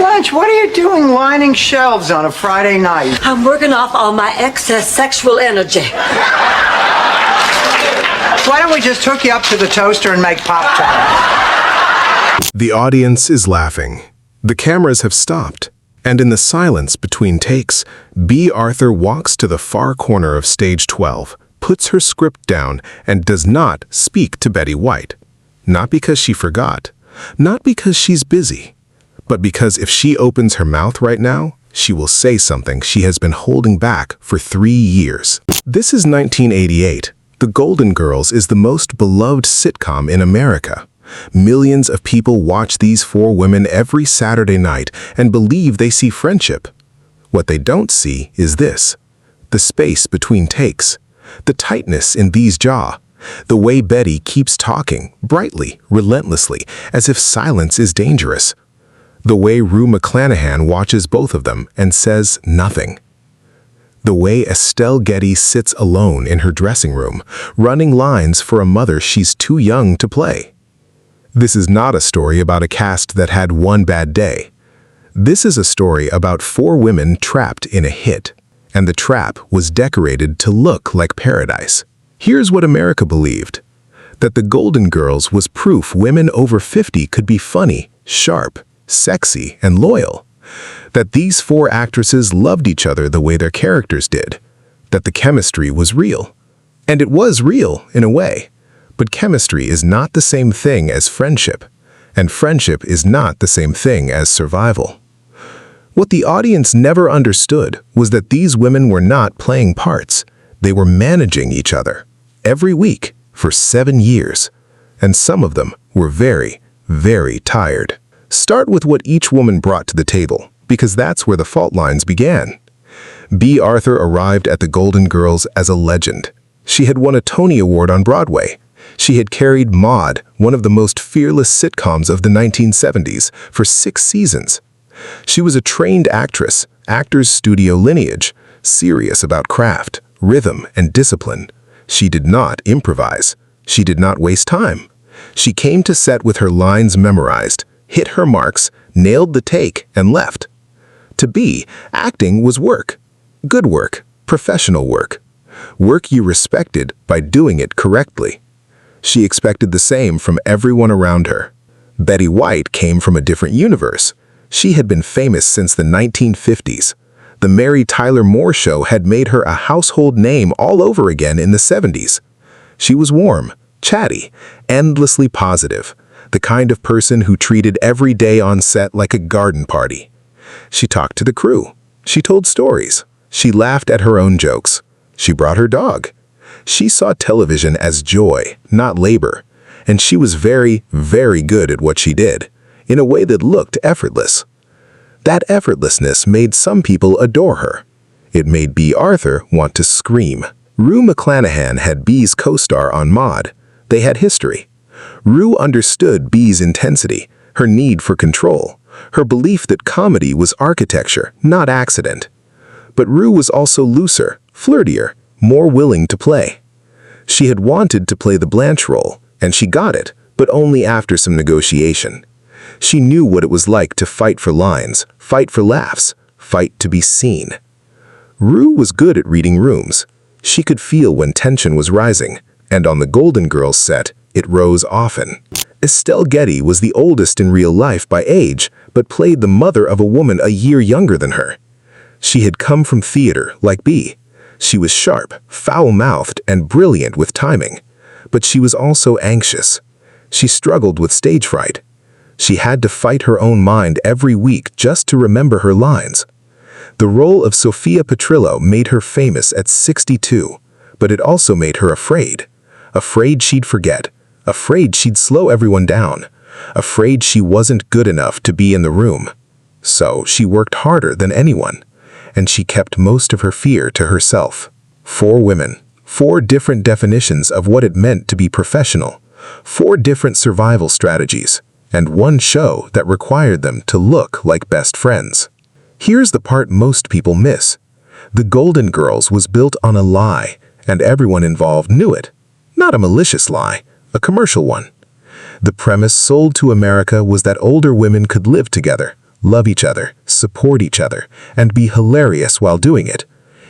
Blanche, what are you doing lining shelves on a Friday night? I'm working off all my excess sexual energy. Why don't we just hook you up to the toaster and make Pop-Tarts? The audience is laughing. The cameras have stopped. And in the silence between takes, Bea Arthur walks to the far corner of stage 12, puts her script down, and does not speak to Betty White. Not because she forgot, not because she's busy, but because if she opens her mouth right now, she will say something she has been holding back for 3 years. This is 1988. The Golden Girls is the most beloved sitcom in America. Millions of people watch these 4 women every Saturday night and believe they see friendship. What they don't see is this: the space between takes, the tightness in Bea's jaw, the way Betty keeps talking, brightly, relentlessly, as if silence is dangerous. The way Rue McClanahan watches both of them and says nothing. The way Estelle Getty sits alone in her dressing room, running lines for a mother she's too young to play. This is not a story about a cast that had one bad day. This is a story about 4 women trapped in a hit, and the trap was decorated to look like paradise. Here's what America believed: that the Golden Girls was proof women over 50 could be funny, sharp, sexy, and loyal. That these 4 actresses loved each other the way their characters did. That the chemistry was real. And it was real, in a way. But chemistry is not the same thing as friendship, and friendship is not the same thing as survival. What the audience never understood was that these women were not playing parts. They were managing each other, every week, for 7 years. And some of them were very, very tired. Start with what each woman brought to the table, because that's where the fault lines began. Bea Arthur arrived at the Golden Girls as a legend. She had won a Tony Award on Broadway. She had carried Maude, one of the most fearless sitcoms of the 1970s, for 6 seasons. She was a trained actress, actor's studio lineage, serious about craft, rhythm, and discipline. She did not improvise. She did not waste time. She came to set with her lines memorized, hit her marks, nailed the take, and left. To Bea, acting was work. Good work, professional work. Work you respected by doing it correctly. She expected the same from everyone around her. Betty White came from a different universe. She had been famous since the 1950s. The Mary Tyler Moore Show had made her a household name all over again in the 70s. She was warm, chatty, endlessly positive, the kind of person who treated every day on set like a garden party. She talked to the crew. She told stories. She laughed at her own jokes. She brought her dog. She saw television as joy, not labor, and she was very, very good at what she did, in a way that looked effortless. That effortlessness made some people adore her. It made Bea Arthur want to scream. Rue McClanahan had Bea's co-star on Maude. They had history. Rue understood Bea's intensity, her need for control, her belief that comedy was architecture, not accident. But Rue was also looser, flirtier, more willing to play. She had wanted to play the Blanche role, and she got it, but only after some negotiation. She knew what it was like to fight for lines, fight for laughs, fight to be seen. Rue was good at reading rooms. She could feel when tension was rising, and on the Golden Girls set, it rose often. Estelle Getty was the oldest in real life by age, but played the mother of a woman a year younger than her. She had come from theater, like Bea. She was sharp, foul-mouthed, and brilliant with timing. But she was also anxious. She struggled with stage fright. She had to fight her own mind every week just to remember her lines. The role of Sophia Petrillo made her famous at 62, but it also made her afraid. Afraid she'd forget. Afraid she'd slow everyone down. Afraid she wasn't good enough to be in the room. So she worked harder than anyone, and she kept most of her fear to herself. 4 women, 4 different definitions of what it meant to be professional, 4 different survival strategies, and 1 show that required them to look like best friends. Here's the part most people miss. The Golden Girls was built on a lie, and everyone involved knew it. Not a malicious lie, a commercial one. The premise sold to America was that older women could live together, love each other, support each other, and be hilarious while doing it.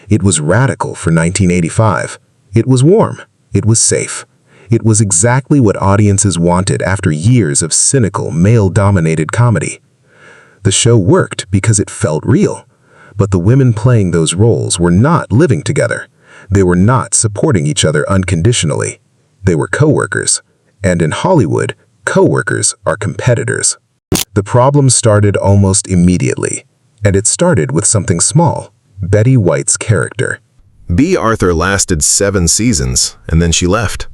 It was radical for 1985. It was warm. It was safe. It was exactly what audiences wanted after years of cynical, male-dominated comedy. The show worked because it felt real, but the women playing those roles were not living together. They were not supporting each other unconditionally. They were co-workers, and in Hollywood, co-workers are competitors. The problem started almost immediately, and it started with something small: Betty White's character. Bea Arthur lasted 7 seasons, and then she left.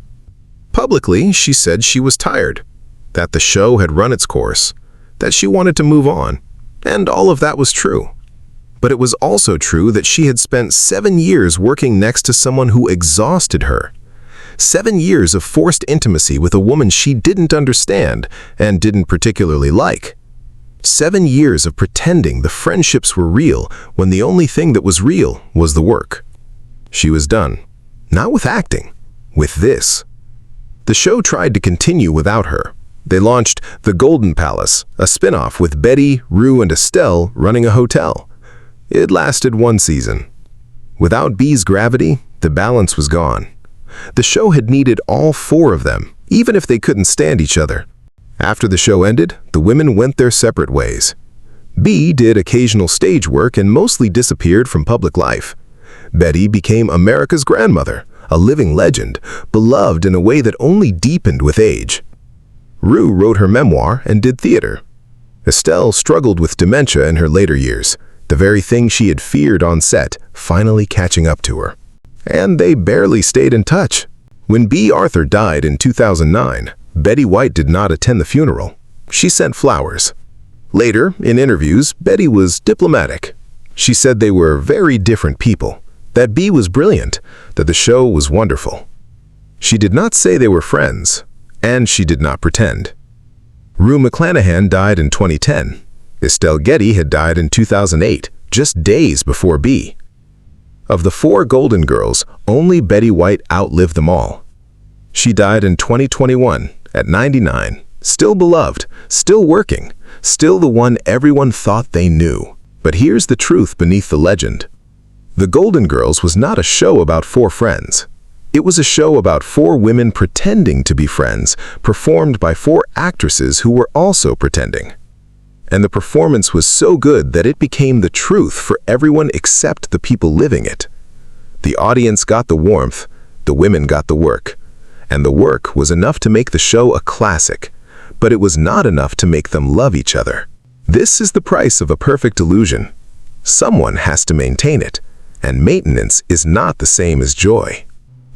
Publicly, she said she was tired, that the show had run its course, that she wanted to move on, and all of that was true. But it was also true that she had spent 7 years working next to someone who exhausted her. 7 years of forced intimacy with a woman she didn't understand and didn't particularly like. 7 years of pretending the friendships were real when the only thing that was real was the work. She was done. Not with acting, with this. The show tried to continue without her. They launched The Golden Palace, a spin-off with Betty, Rue, and Estelle running a hotel. It lasted 1 season. Without Bea's gravity, the balance was gone. The show had needed all 4 of them, even if they couldn't stand each other. After the show ended, the women went their separate ways. Bea did occasional stage work and mostly disappeared from public life. Betty became America's grandmother, a living legend, beloved in a way that only deepened with age. Rue wrote her memoir and did theater. Estelle struggled with dementia in her later years, the very thing she had feared on set finally catching up to her. And they barely stayed in touch. When Bea Arthur died in 2009, Betty White did not attend the funeral. She sent flowers. Later, in interviews, Betty was diplomatic. She said they were very different people, that Bea was brilliant, that the show was wonderful. She did not say they were friends, and she did not pretend. Rue McClanahan died in 2010. Estelle Getty had died in 2008, just days before Bea. Of the 4 Golden Girls, only Betty White outlived them all. She died in 2021, at 99, still beloved, still working, still the one everyone thought they knew. But here's the truth beneath the legend. The Golden Girls was not a show about 4 friends. It was a show about 4 women pretending to be friends, performed by 4 actresses who were also pretending. And the performance was so good that it became the truth for everyone except the people living it. The audience got the warmth, the women got the work. And the work was enough to make the show a classic, but it was not enough to make them love each other. This is the price of a perfect illusion. Someone has to maintain it, and maintenance is not the same as joy.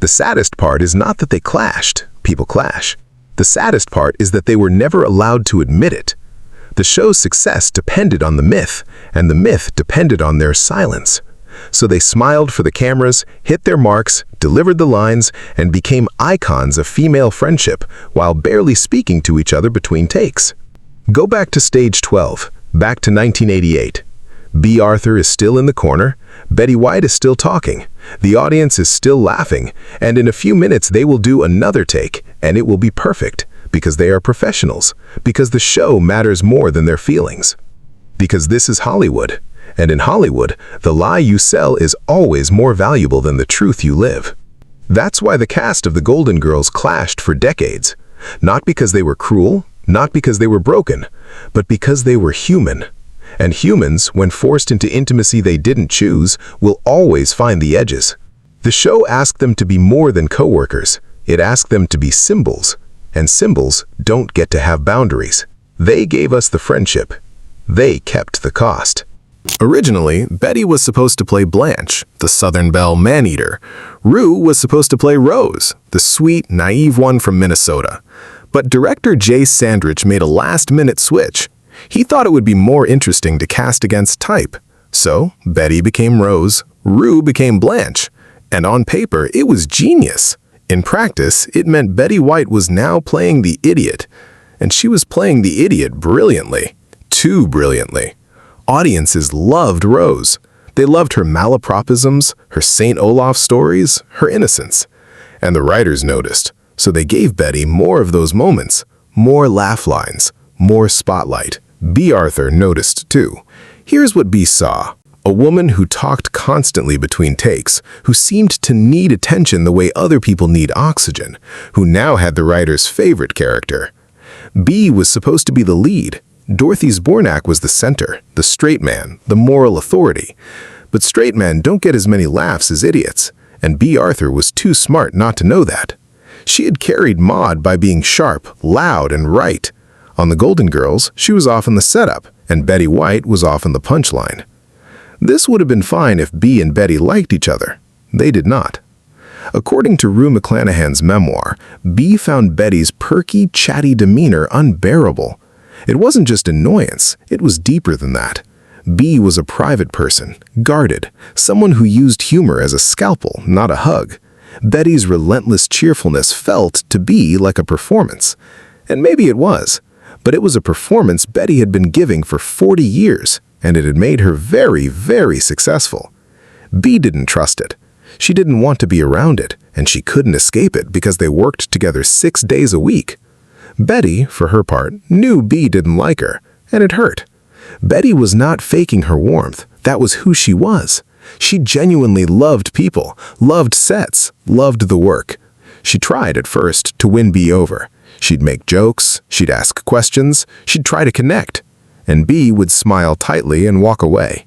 The saddest part is not that they clashed. People clash. The saddest part is that they were never allowed to admit it. The show's success depended on the myth, and the myth depended on their silence. So they smiled for the cameras, hit their marks, delivered the lines, and became icons of female friendship while barely speaking to each other between takes. Go back to stage 12, back to 1988. Bea Arthur is still in the corner, Betty White is still talking, the audience is still laughing, and in a few minutes they will do another take, and it will be perfect, because they are professionals, because the show matters more than their feelings. Because this is Hollywood, and in Hollywood, the lie you sell is always more valuable than the truth you live. That's why the cast of the Golden Girls clashed for decades, not because they were cruel, not because they were broken, but because they were human. And humans, when forced into intimacy they didn't choose, will always find the edges. The show asked them to be more than co-workers. It asked them to be symbols. And symbols don't get to have boundaries. They gave us the friendship. They kept the cost. Originally, Betty was supposed to play Blanche, the Southern Belle man-eater. Rue was supposed to play Rose, the sweet, naive one from Minnesota. But director Jay Sandrich made a last-minute switch. He thought it would be more interesting to cast against type. So, Betty became Rose, Rue became Blanche. And on paper, it was genius. In practice, it meant Betty White was now playing the idiot. And she was playing the idiot brilliantly. Too brilliantly. Audiences loved Rose. They loved her malapropisms, her St. Olaf stories, her innocence. And the writers noticed. So they gave Betty more of those moments, more laugh lines, more spotlight. Bea Arthur noticed too. Here's what Bea saw. A woman who talked constantly between takes, who seemed to need attention the way other people need oxygen, who now had the writer's favorite character. Bea was supposed to be the lead. Dorothy Zbornak was the center, the straight man, the moral authority. But straight men don't get as many laughs as idiots, and Bea Arthur was too smart not to know that. She had carried Maude by being sharp, loud, and right. On The Golden Girls, she was often the setup, and Betty White was often the punchline. This would have been fine if Bea and Betty liked each other. They did not. According to Rue McClanahan's memoir, Bea found Betty's perky, chatty demeanor unbearable. It wasn't just annoyance, it was deeper than that. Bea was a private person, guarded, someone who used humor as a scalpel, not a hug. Betty's relentless cheerfulness felt to Bea like a performance. And maybe it was, but it was a performance Betty had been giving for 40 years. And it had made her very, very successful. Bea didn't trust it. She didn't want to be around it, and she couldn't escape it because they worked together 6 days a week. Betty, for her part, knew Bea didn't like her, and it hurt. Betty was not faking her warmth. That was who she was. She genuinely loved people, loved sets, loved the work. She tried at first to win Bea over. She'd make jokes, she'd ask questions, she'd try to connect. And Bea would smile tightly and walk away.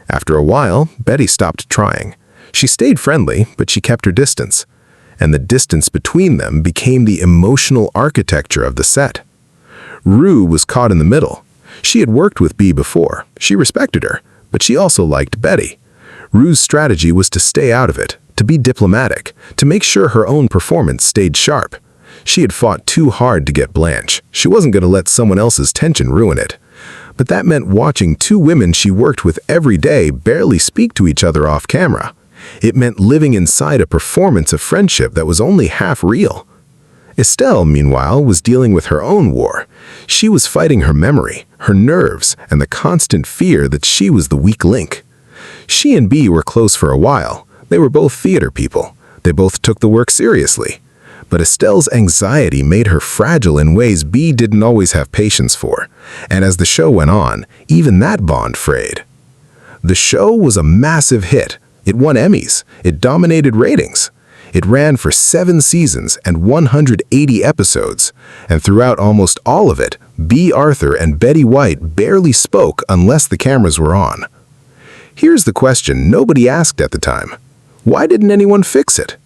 After a while, Betty stopped trying. She stayed friendly, but she kept her distance. And the distance between them became the emotional architecture of the set. Rue was caught in the middle. She had worked with Bea before. She respected her, but she also liked Betty. Rue's strategy was to stay out of it, to be diplomatic, to make sure her own performance stayed sharp. She had fought too hard to get Blanche. She wasn't going to let someone else's tension ruin it. But that meant watching two women she worked with every day barely speak to each other off camera. It meant living inside a performance of friendship that was only half real. Estelle, meanwhile, was dealing with her own war. She was fighting her memory, her nerves, and the constant fear that she was the weak link. She and Bea were close for a while. They were both theater people. They both took the work seriously. But Estelle's anxiety made her fragile in ways Bea didn't always have patience for. And as the show went on, even that bond frayed. The show was a massive hit. It won Emmys. It dominated ratings. It ran for 7 seasons and 180 episodes. And throughout almost all of it, Bea Arthur and Betty White barely spoke unless the cameras were on. Here's the question nobody asked at the time. Why didn't anyone fix it?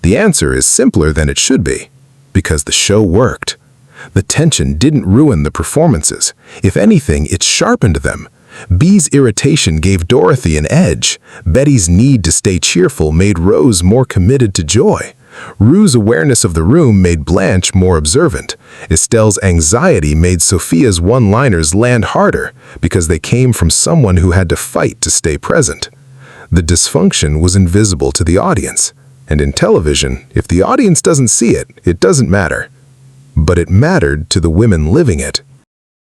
The answer is simpler than it should be. Because the show worked. The tension didn't ruin the performances. If anything, it sharpened them. Bea's irritation gave Dorothy an edge. Betty's need to stay cheerful made Rose more committed to joy. Rue's awareness of the room made Blanche more observant. Estelle's anxiety made Sophia's one-liners land harder because they came from someone who had to fight to stay present. The dysfunction was invisible to the audience. And in television, if the audience doesn't see it, it doesn't matter. But it mattered to the women living it.